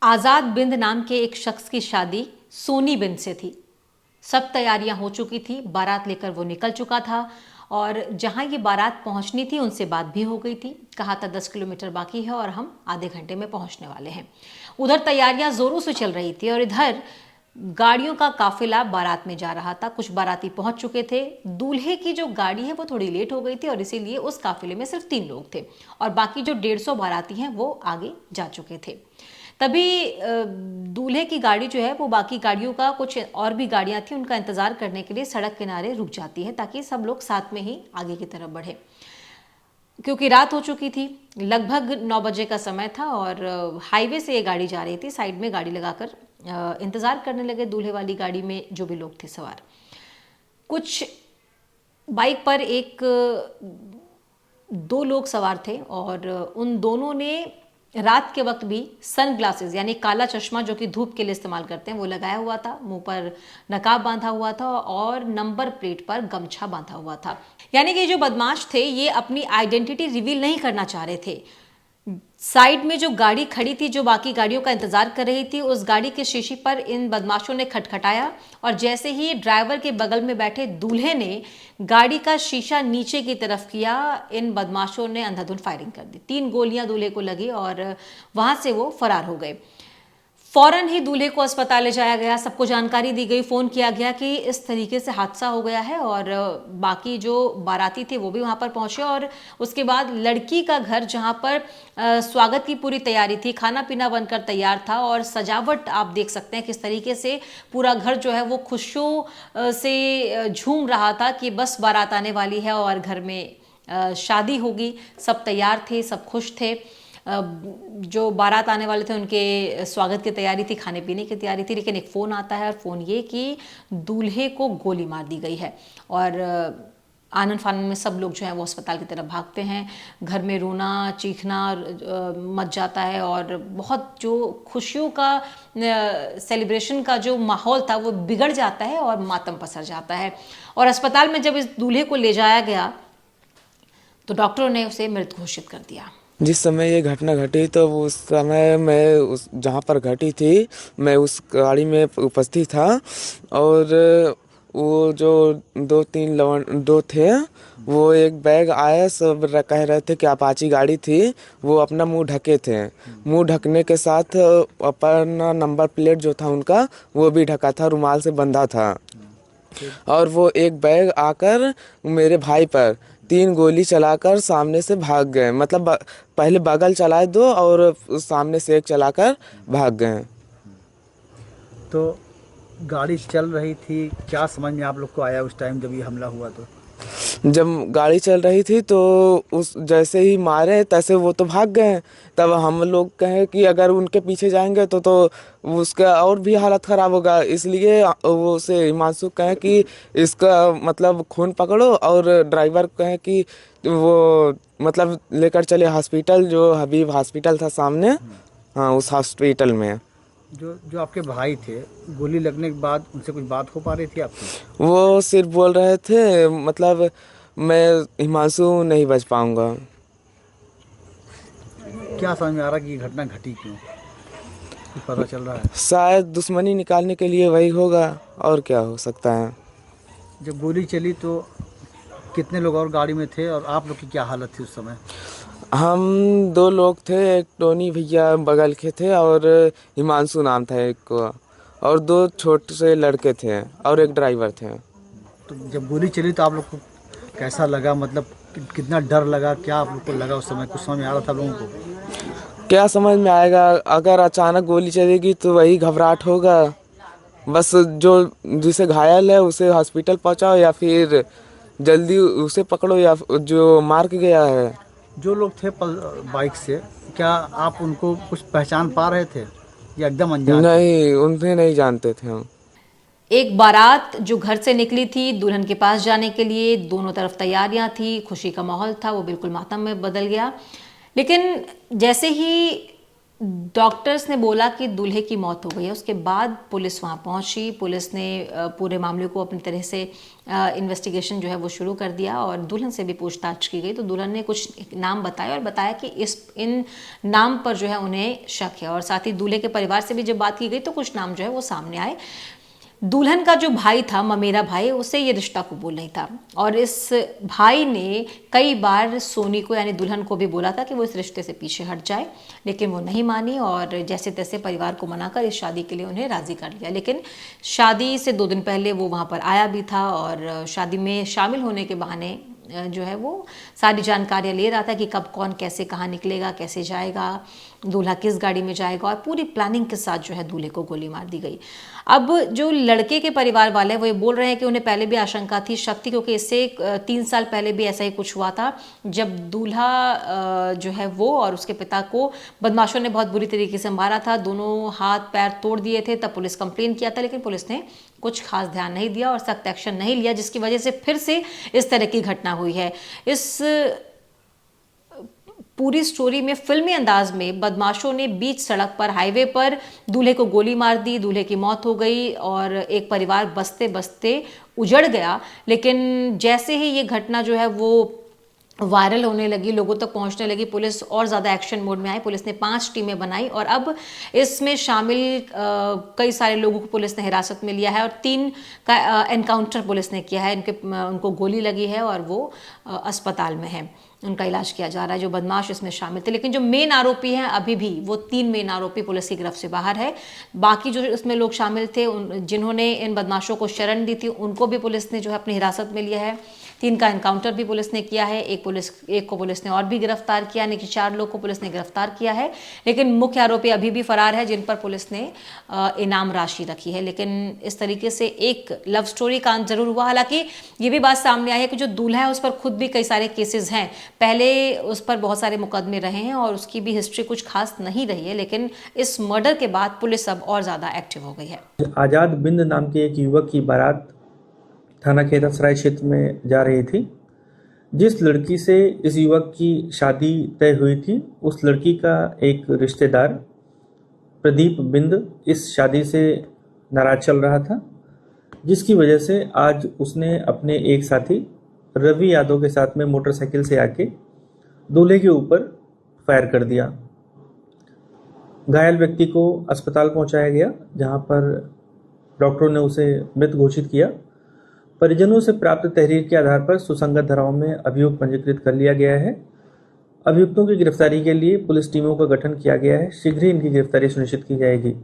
आज़ाद बिंद नाम के एक शख्स की शादी सोनी बिंद से थी। सब तैयारियां हो चुकी थी, बारात लेकर वो निकल चुका था और जहां ये बारात पहुंचनी थी उनसे बात भी हो गई थी। कहा था 10 किलोमीटर बाकी है और हम आधे घंटे में पहुंचने वाले हैं। उधर तैयारियां जोरों से चल रही थी और इधर गाड़ियों का काफिला बारात में जा रहा था। कुछ बाराती पहुंच चुके थे। दूल्हे की जो गाड़ी है वो थोड़ी लेट हो गई थी और इसीलिए उस काफिले में सिर्फ 3 लोग थे और बाकी जो 150 बाराती हैं वो आगे जा चुके थे। तभी दूल्हे की गाड़ी जो है वो बाकी गाड़ियों का, कुछ और भी गाड़ियां थी, उनका इंतजार करने के लिए सड़क किनारे रुक जाती है ताकि सब लोग साथ में ही आगे की तरफ बढ़े। क्योंकि रात हो चुकी थी, लगभग 9 बजे का समय था और हाईवे से ये गाड़ी जा रही थी। साइड में गाड़ी लगाकर इंतजार करने लगे दूल्हे वाली गाड़ी में जो भी लोग थे सवार। कुछ बाइक पर एक 2 लोग सवार थे और उन दोनों ने रात के वक्त भी सन ग्लासेस यानी काला चश्मा जो कि धूप के लिए इस्तेमाल करते हैं वो लगाया हुआ था, मुंह पर नकाब बांधा हुआ था और नंबर प्लेट पर गमछा बांधा हुआ था। यानी कि जो बदमाश थे ये अपनी आइडेंटिटी रिवील नहीं करना चाह रहे थे। साइड में जो गाड़ी खड़ी थी जो बाकी गाड़ियों का इंतजार कर रही थी, उस गाड़ी के शीशे पर इन बदमाशों ने खटखटाया और जैसे ही ड्राइवर के बगल में बैठे दूल्हे ने गाड़ी का शीशा नीचे की तरफ किया, इन बदमाशों ने अंधाधुंध फायरिंग कर दी। 3 गोलियां दूल्हे को लगी और वहां से वो फरार हो गए। फौरन ही दूल्हे को अस्पताल ले जाया गया, सबको जानकारी दी गई, फोन किया गया कि इस तरीके से हादसा हो गया है और बाकी जो बाराती थे वो भी वहां पर पहुंचे और उसके बाद लड़की का घर जहां पर स्वागत की पूरी तैयारी थी, खाना पीना बनकर तैयार था और सजावट आप देख सकते हैं किस तरीके से पूरा घर जो है वो खुशियों से झूम रहा था कि बस बारात आने वाली है और घर में शादी होगी। सब तैयार थे, सब खुश थे। जो बारात आने वाले थे उनके स्वागत की तैयारी थी, खाने पीने की तैयारी थी, लेकिन एक फ़ोन आता है और फ़ोन ये कि दूल्हे को गोली मार दी गई है और आनन फानन में सब लोग जो हैं वो अस्पताल की तरफ भागते हैं। घर में रोना चीखना मच जाता है और बहुत जो खुशियों का सेलिब्रेशन का जो माहौल था वो बिगड़ जाता है और मातम पसर जाता है। और अस्पताल में जब इस दूल्हे को ले जाया गया तो डॉक्टरों ने उसे मृत घोषित कर दिया। जिस समय ये घटना घटी तो उस समय मैं उस जहाँ पर घटी थी मैं उस गाड़ी में उपस्थित था और वो जो 2 थे वो एक बैग आया, सब कह रहे थे कि अपाची गाड़ी थी, वो अपना मुंह ढके थे। मुंह ढकने के साथ अपना नंबर प्लेट जो था उनका वो भी ढका था, रुमाल से बंधा था। और वो एक बैग आकर मेरे भाई पर 3 गोली चलाकर सामने से भाग गए। मतलब पहले बगल चलाए 2 और सामने से एक चलाकर भाग गए। तो गाड़ी चल रही थी, क्या समझ में आप लोग को आया उस टाइम जब ये हमला हुआ? तो जब गाड़ी चल रही थी तो उस जैसे ही मारे तैसे वो तो भाग गए। तब हम लोग कहें कि अगर उनके पीछे जाएंगे तो उसका और भी हालत ख़राब होगा, इसलिए वो उसे हिमांशु कहें कि इसका मतलब खून पकड़ो और ड्राइवर कहें कि वो मतलब लेकर चले हॉस्पिटल, जो हबीब हॉस्पिटल था सामने, हाँ उस हॉस्पिटल में। जो जो आपके भाई थे, गोली लगने के बाद उनसे कुछ बात हो पा रही थी आपकी? वो सिर्फ बोल रहे थे मतलब मैं हिमांशु नहीं बच पाऊंगा। क्या समझ में आ रहा कि ये घटना घटी क्यों, कुछ पता चल रहा है? शायद दुश्मनी निकालने के लिए वही होगा, और क्या हो सकता है। जब गोली चली तो कितने लोग और गाड़ी में थे और आप लोग की क्या हालत थी उस समय? हम 2 लोग थे, एक टोनी भैया बगल के थे और हिमांशु नाम था एक को, और 2 छोटे से लड़के थे और एक ड्राइवर थे। तो जब गोली चली तो आप लोग को कैसा लगा, मतलब कितना डर लगा, क्या आप लोग को लगा उस समय? कुछ समझ में आ रहा था लोगों को? क्या समझ में आएगा, अगर अचानक गोली चलेगी तो वही घबराहट होगा। बस जो जिसे घायल है उसे हॉस्पिटल पहुंचाओ या फिर जल्दी उसे पकड़ो या जो मार के गया है। जो लोग थे बाइक से, क्या आप उनको कुछ पहचान पा रहे थे या एकदम अनजान थे? नहीं, उन्हें नहीं जानते थे हम। एक बारात जो घर से निकली थी दुल्हन के पास जाने के लिए, दोनों तरफ तैयारियां थी, खुशी का माहौल था, वो बिल्कुल मातम में बदल गया। लेकिन जैसे ही डॉक्टर्स ने बोला कि दूल्हे की मौत हो गई है। उसके बाद पुलिस वहाँ पहुंची। पुलिस ने पूरे मामले को अपनी तरह से इन्वेस्टिगेशन जो है वो शुरू कर दिया और दुल्हन से भी पूछताछ की गई। तो दुल्हन ने कुछ नाम बताए और बताया कि इन नाम पर जो है उन्हें शक है। और साथ ही दूल्हे के परिवार से भी जब बात की गई तो कुछ नाम जो है वो सामने आए। दुल्हन का जो भाई था, ममेरा भाई, उसे ये रिश्ता कबूल नहीं था और इस भाई ने कई बार सोनी को यानी दुल्हन को भी बोला था कि वो इस रिश्ते से पीछे हट जाए, लेकिन वो नहीं मानी और जैसे तैसे परिवार को मनाकर इस शादी के लिए उन्हें राज़ी कर लिया। लेकिन शादी से 2 दिन पहले वो वहाँ पर आया भी था और शादी में शामिल होने के बहाने जो है वो सारी जानकारियाँ ले रहा था कि कब कौन कैसे कहाँ निकलेगा, कैसे जाएगा, दूल्हा किस गाड़ी में जाएगा, और पूरी प्लानिंग के साथ जो है दूल्हे को गोली मार दी गई। अब जो लड़के के परिवार वाले हैं वो ये बोल रहे हैं कि उन्हें पहले भी आशंका थी, शक थी, क्योंकि इससे 3 साल पहले भी ऐसा ही कुछ हुआ था जब दूल्हा जो है वो और उसके पिता को बदमाशों ने बहुत बुरी तरीके से मारा था। दोनों हाथ पैर तोड़ दिए थे। तब पुलिस कंप्लेन किया था, लेकिन पुलिस ने कुछ खास ध्यान नहीं दिया और सख्त एक्शन नहीं लिया, जिसकी वजह से फिर से इस तरह की घटना हुई है। इस पूरी स्टोरी में फिल्मी अंदाज में बदमाशों ने बीच सड़क पर, हाईवे पर दूल्हे को गोली मार दी, दूल्हे की मौत हो गई और एक परिवार बसते बसते उजड़ गया। लेकिन जैसे ही ये घटना जो है वो वायरल होने लगी, लोगों तक पहुंचने लगी, पुलिस और ज़्यादा एक्शन मोड में आई। पुलिस ने 5 टीमें बनाई और अब इसमें शामिल कई सारे लोगों को पुलिस ने हिरासत में लिया है और 3 का एनकाउंटर पुलिस ने किया है। उनको गोली लगी है और वो अस्पताल में है, उनका इलाज किया जा रहा है, जो बदमाश इसमें शामिल थे। लेकिन जो मेन आरोपी हैं अभी भी वो 3 मेन आरोपी पुलिस की गिरफ्त से बाहर है। बाकी जो इसमें लोग शामिल थे, जिन्होंने इन बदमाशों को शरण दी थी, उनको भी पुलिस ने जो है अपनी हिरासत में लिया है। 3 का एनकाउंटर भी पुलिस ने किया है। एक को पुलिस ने और भी गिरफ्तार किया, यानी कि 4 लोग को पुलिस ने गिरफ्तार किया है। लेकिन मुख्य आरोपी अभी भी फरार है, जिन पर पुलिस ने इनाम राशि रखी है। लेकिन इस तरीके से एक लव स्टोरी का अंत जरूर हुआ। हालांकि ये भी बात सामने आई है कि जो दूल्हा है उस पर खुद भी कई सारे केसेस हैं, पहले उस पर बहुत सारे मुकदमे रहे हैं और उसकी भी हिस्ट्री कुछ खास नहीं रही है। लेकिन इस मर्डर के बाद पुलिस अब और ज़्यादा एक्टिव हो गई है। आज़ाद बिंद नाम के एक युवक की बारात थाना खेतसराय क्षेत्र में जा रही थी। जिस लड़की से इस युवक की शादी तय हुई थी, उस लड़की का एक रिश्तेदार प्रदीप बिंद इस शादी से नाराज चल रहा था, जिसकी वजह से आज उसने अपने एक साथी रवि यादव के साथ में मोटरसाइकिल से आके दूल्हे के ऊपर फायर कर दिया। घायल व्यक्ति को अस्पताल पहुंचाया गया, जहां पर डॉक्टरों ने उसे मृत घोषित किया। परिजनों से प्राप्त तहरीर के आधार पर सुसंगत धाराओं में अभियोग पंजीकृत कर लिया गया है। अभियुक्तों की गिरफ्तारी के लिए पुलिस टीमों का गठन किया गया है। शीघ्र ही इनकी गिरफ्तारी सुनिश्चित की जाएगी।